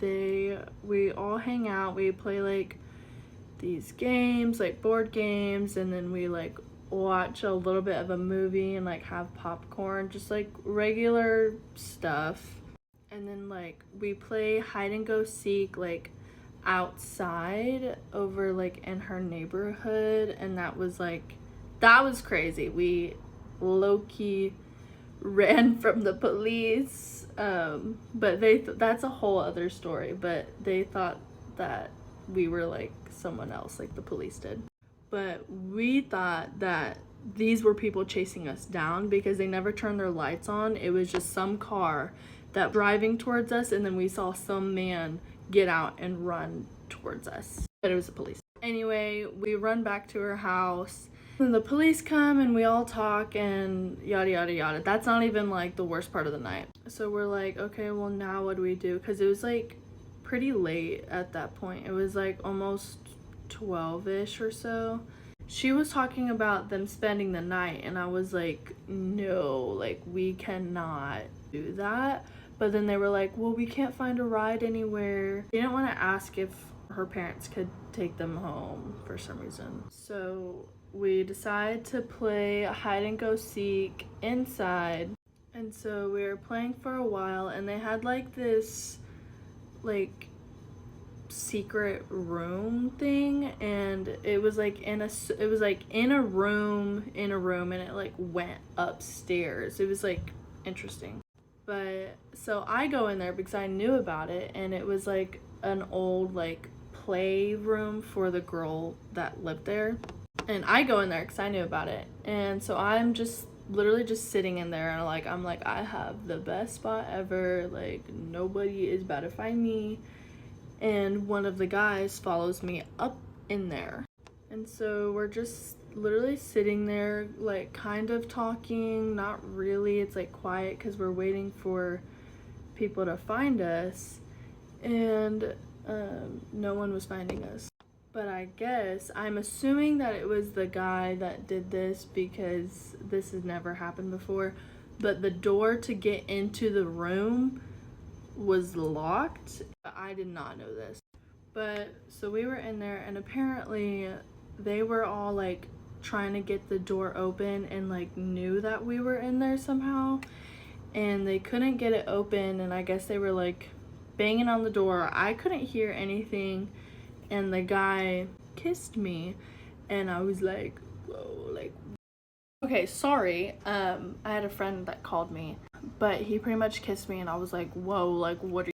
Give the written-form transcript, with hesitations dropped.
we all hang out, we play like these games, like board games, and then we like watch a little bit of a movie and like have popcorn, just like regular stuff. And then like we play hide and go seek like outside over like in her neighborhood, and that was crazy. We low-key ran from the police, but that's a whole other story, but they thought that we were like someone else, like the police did. But we thought that these were people chasing us down because they never turned their lights on. It was just some car that driving towards us, and then we saw some man get out and run towards us, but it was the police. Anyway, we run back to her house, and the police come and we all talk and yada yada yada. That's not even like the worst part of the night. So we're like, okay, well now what do we do? Because it was like pretty late at that point. It was like almost 12ish or so. She was talking about them spending the night, and I was like, no, like we cannot do that. But then they were like, well, we can't find a ride anywhere. They didn't want to ask if her parents could take them home for some reason. So we decided to play hide and go seek inside. And so we were playing for a while, and they had like this like secret room thing, and it was like in a room, and it like went upstairs. It was like interesting. But so I go in there because I knew about it, and it was like an old like playroom for the girl that lived there. And I go in there because I knew about it. And so I'm just literally just sitting in there, and I'm like, I have the best spot ever. Like nobody is about to find me. And one of the guys follows me up in there. And so we're just literally sitting there, like kind of talking, not really. It's like quiet because we're waiting for people to find us. And no one was finding us. But I guess, I'm assuming that it was the guy that did this because this has never happened before. But the door to get into the room was locked. I did not know this. But so we were in there, and apparently they were all like trying to get the door open and like knew that we were in there somehow, and they couldn't get it open, and I guess they were like banging on the door. I couldn't hear anything, and the guy kissed me, and I was like, whoa, like, okay, sorry. I had a friend that called me, but he pretty much kissed me, and I was like, whoa, like what are